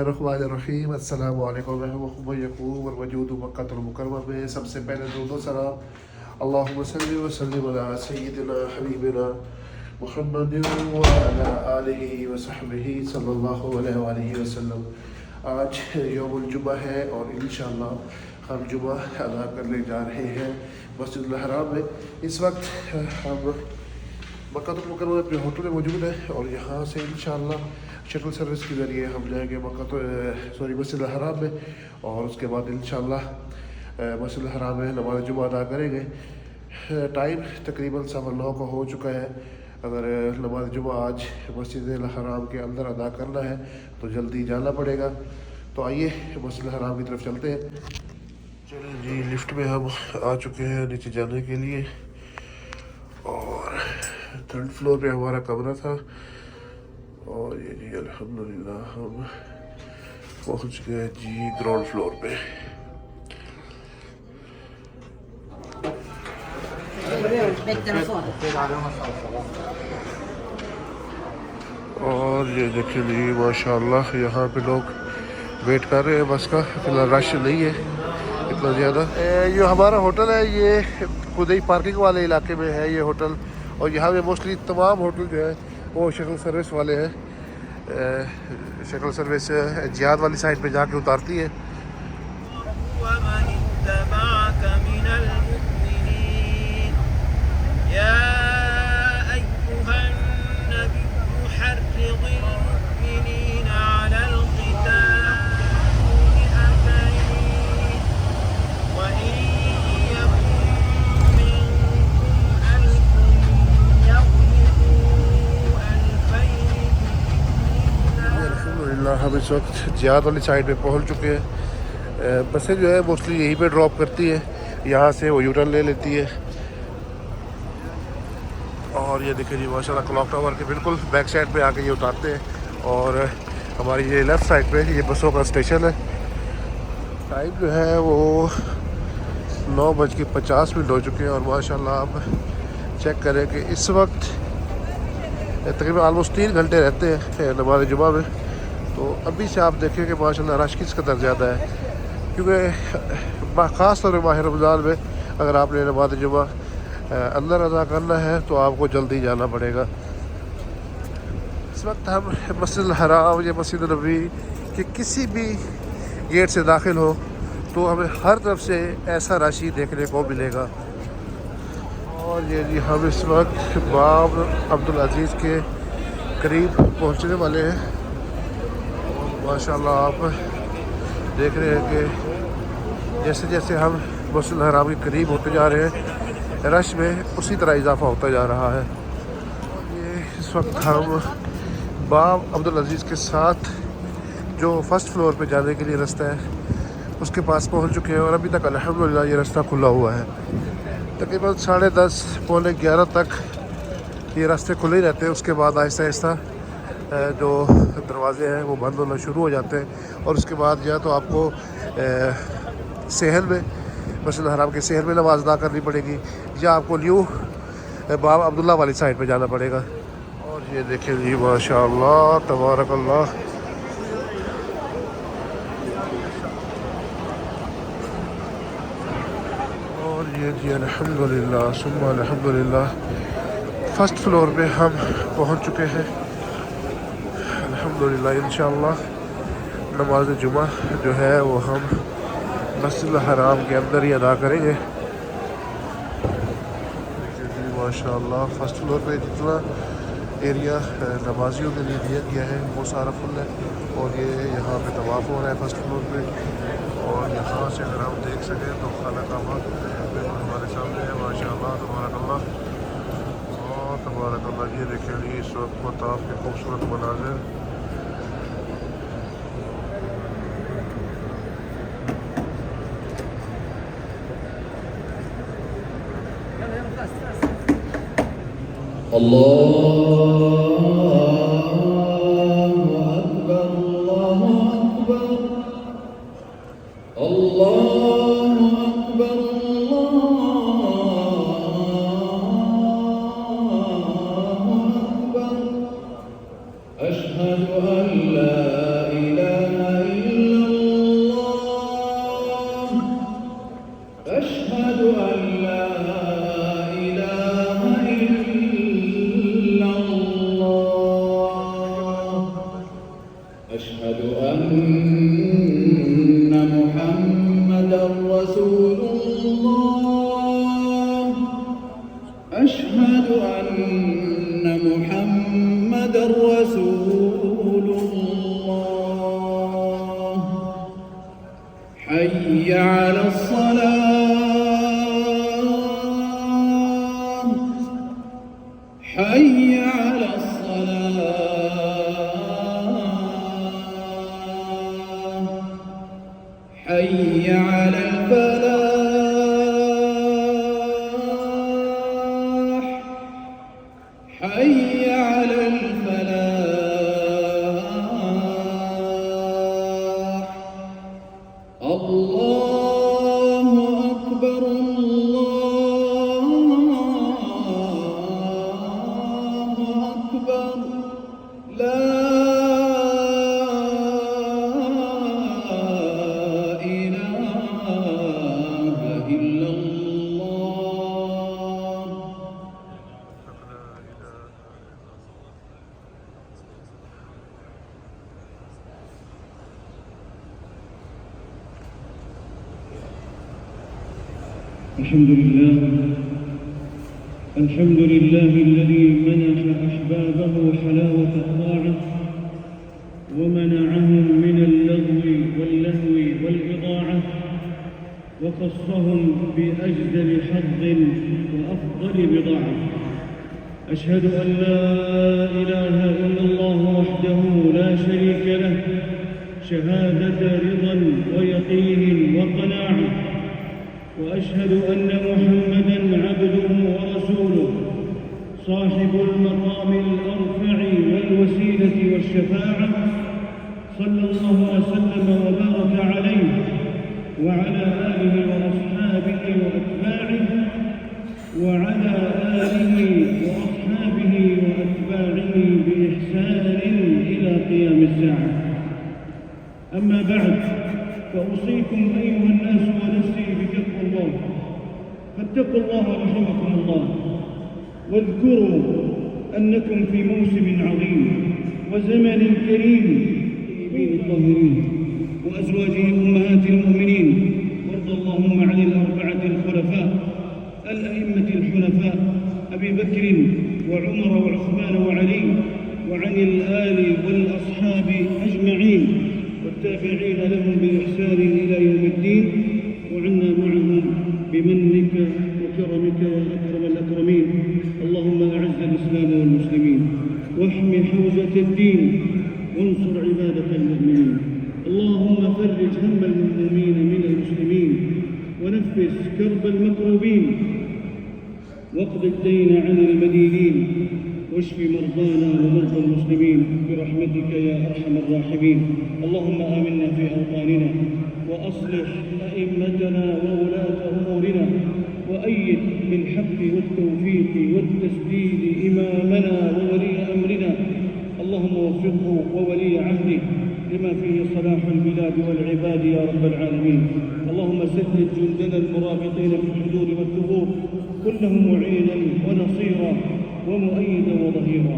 बिस्मिल्लाहिर्रहमानिर्रहीम अस्सलामु अलैकुम व यकूम वजूद मक्कतुल मुकर्रमा में सबसे पहले दुरूद सलाम अल्लाहुम्मा सल्लि व सल्लिम अला सय्यिदिना हबीबिना मुहम्मदिन व अला आलिहि व सहबिहि सल्लल्लाहु अलैहि वसल्लम। आज यौमुल जुमा है और इंशाअल्लाह हम जुमा अदा करने जा रहे हैं मस्जिदुल हराम में। इस वक्त हम मक्कातुल मुकर्रमा अपने होटल में मौजूद है और यहाँ से इंशाअल्लाह शटल सर्विस के ज़रिए हम जाएंगे मस्जिदुल हराम में और उसके बाद इंशाअल्लाह मस्जिदुल हराम में नमाज़ जुमा अदा करेंगे। टाइम तकरीबन 9:15 का हो चुका है। अगर नमाज़ जुमा आज मस्जिदुल हराम के अंदर अदा करना है तो जल्दी जाना पड़ेगा। तो आइए मस्जिदुल हराम की तरफ चलते हैं। चलिए जी, लिफ्ट में हम आ चुके हैं नीचे जाने के लिए और 3rd फ्लोर पे हमारा कमरा था और ये जी अल्हम्दुलिल्लाह हम पहुंच गए जी ग्राउंड फ्लोर पे। और ये देखिए जी माशाल्लाह यहाँ पे लोग वेट कर रहे हैं बस का। फिलहाल रश नहीं है इतना ज़्यादा। ये हमारा होटल है, ये खुदई पार्किंग वाले इलाके में है ये होटल और यहाँ पे मोस्टली तमाम होटल जो है वो शटल सर्विस वाले हैं। शटल सर्विस जियाद वाली साइड पे जाके उतारती है। हम इस वक्त जियाद वाली साइड पे पहुंच चुके हैं। बसें जो है मोस्टली यहीं पे ड्रॉप करती है, यहाँ से वो यूटर्न ले लेती है। और ये देखिए जी माशाल्लाह क्लॉक टावर के बिल्कुल बैक साइड पे आके ये उतारते हैं और हमारी ये लेफ़्ट साइड पे ये बसों का स्टेशन है। टाइम जो है वो 9:50 हो चुके हैं और माशाल्लाह आप चेक करें कि इस वक्त तकरीबन ऑलमोस्ट 3 घंटे रहते हैं नमाज़ जुमा में। तो अभी से आप देखें कि माशाल्लाह रश किस कदर ज़्यादा है, क्योंकि ख़ास तौर पर माह रमज़ान में अगर आपने नमाज़ जुमा अंदर अदा करना है तो आपको जल्दी जाना पड़ेगा। इस वक्त हम मस्जिद हराम या मस्जिद नबी के किसी भी गेट से दाखिल हो तो हमें हर तरफ से ऐसा रश ही देखने को मिलेगा। और ये जी हम इस वक्त बाब अब्दुल अज़ीज़ के करीब पहुँचने वाले हैं। माशाल्लाह आप देख रहे हैं कि जैसे जैसे हम मस्जिद हराम के करीब होते जा रहे हैं रश में उसी तरह इजाफा होता जा रहा है। ये इस वक्त हम बाब अब्दुल अज़ीज़ के साथ जो 1st फ्लोर पे जाने के लिए रास्ता है उसके पास पहुंच चुके हैं और अभी तक अल्हम्दुलिल्लाह ये रास्ता खुला हुआ है। तकरीबन 10:30 पौने 11 तक ये रास्ते खुले ही रहते हैं। उसके बाद आहिस्ता आहिस्ता जो दरवाज़े हैं वो बंद होना शुरू हो जाते हैं और उसके बाद या तो आपको सहल में मस्जिद हराम के सहल में नमाज़ अदा करनी पड़ेगी या आपको न्यू बाब अब्दुल्ला वाली साइड पे जाना पड़ेगा। और ये देखिए जी माशाअल्लाह तबारकल्लाह। और ये जी अल्हम्दुलिल्लाह सुम्मा अल्हम्दुलिल्लाह 1st फ्लोर पे हम पहुंच चुके हैं। अल्हम्दुलिल्लाह इंशाअल्लाह नमाज जुमा जो है वो हम मस्जिद हराम के अंदर ही अदा करेंगे। माशाअल्लाह 1st फ्लोर पे जितना एरिया नमाजियों के लिए दिया गया है वो सारा फुल है और ये यहाँ पे तवाफ़ हो रहा है 1st फ्लोर पे। और यहाँ से अगर हम देख सकें तो खाना काबा बिल्कुल हमारे सामने है। माशाअल्लाह तबारकल्लाह और तबारकल्लाह। ये देखिए जी इस वक्त मताफ के खूबसूरत मनाज़िर। أشهد أن لا إله محمدًا رسول الله. حي على الصلاة، حي على الصلاة، حي على الفلاح، حي على الفلاح. الله أكبر، الله أكبر، لا إله إلا الله. الحمد لله، الحمد لله الذي منح أحبابه حلاوة الطاعة ومنعهم من اللغو واللهو والإضاعة، وخصهم بأجزل حظ وأفضل بضاعة. أشهد أن لا إله إلا الله وحده لا شريك له، شهادة رضا ويقين وقناعة. وأشهد أن محمدًا عبده ورسوله، صاحب المقام الأرفع والوسيلة والشفاعة، صلى الله وسلم وبارك عليه وعلى آله وأصحابه وأتباعه، وعلى آله وأصحابه وأتباعه بإحسان إلى قيام الساعة. أما بعد، فأوصيكم أيها الناس ونفسي بتقوى الله، فاتقوا الله رحمكم الله، واذكروا أنكم في موسم عظيم وزمن كريم من الطاهرين وأزواجه أمهات المؤمنين. وارض اللهم عن الأربعة الخلفاء الأئمة الحنفاء أبي بكر وعمر وعثمان وعلي، وعن الآل والأصحاب أجمعين، والتابعين لهم بإحسان إلى يوم الدين، وعنا معهم بمنك وكرمك يا أكرم الأكرمين. اللهم أعز الإسلام والمسلمين، واحم حوزة الدين، وانصر عبادك المؤمنين. اللهم فرج هم المهمومين من المسلمين، ونفس كرب المكروبين، واقض الدين عن المدينين، واشف مرضانا ومرضى المسلمين برحمتك يا أرحم الراحمين. اللهم آمنا في أوطاننا، وأصلح أئمتنا وولاة أمورنا، وأيد بالحق والتوفيق والتسديد إمامنا وولي أمرنا. اللهم وفقه وولي عهده لما فيه صلاح البلاد والعباد يا رب العالمين. اللهم سدد جندنا المرابطين في الحدود والثغور، كلهم معينا ونصيرا ومؤيدا وظهيرا.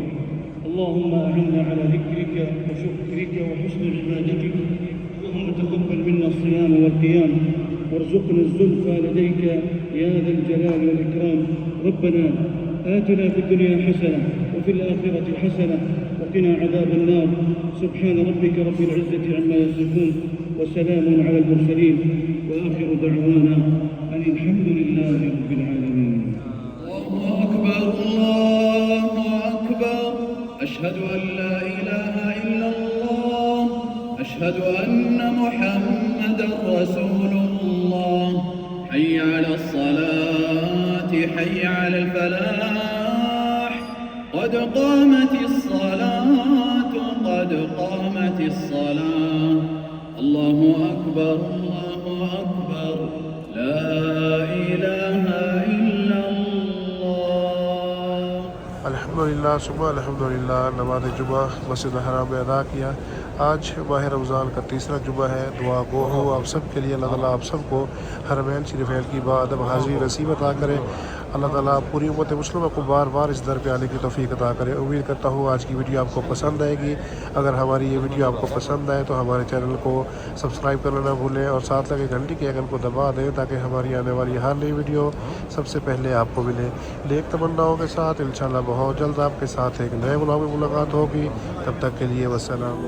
اللهم أعنا على ذكرك وشكرك وحسن عبادتك. اللهم تقبل منا الصيام والقيام، وارزقنا الزلفى لديك يا ذا الجلال والإكرام. ربنا آتنا في الدنيا حسنة وفي الآخرة حسنة وقنا عذاب النار. سبحان ربك رب العزة عما يصفون، وسلام على المرسلين، وآخر دعوانا أن الحمد لله رب العالمين. الله أكبر، الله أكبر، أشهد أن لا إله إلا الله، أشهد أن محمدًا رسول الله. حي على الصلاة، حي على الفلاح، قد قامت الصلاة، قد قامت الصلاة. الله أكبر، الله أكبر، لا إله إلا الله. अल्हम्दुलिल्लाह सुबह अल्हम्दुलिल्लाह नमाज जुमा मस्जिद हराम में अदा किया। आज माह रमज़ान का तीसरा जुमा है। दुआ गो हो आप सब के लिए, अल्लाह ताला आप सबको हरमैन शरीफैन की बादब हाज़िरी नसीब अता करें। اللہ تعالیٰ پوری امت مسلمہ کو بار بار اس در پہ آنے کی توفیق عطا کرے۔ امید کرتا ہوں آج کی ویڈیو آپ کو پسند آئے گی۔ اگر ہماری یہ ویڈیو آپ کو پسند آئے تو ہمارے چینل کو سبسکرائب کرنا نہ بھولیں اور ساتھ لگے گھنٹی کے آئیکن کو دبا دیں تاکہ ہماری آنے والی ہر نئی ویڈیو سب سے پہلے آپ کو ملے۔ نیک تمناؤں کے ساتھ انشاءاللہ بہت جلد آپ کے ساتھ ایک نئے ولاگ میں ملاقات ہوگی۔ تب تک کے لیے والسلام۔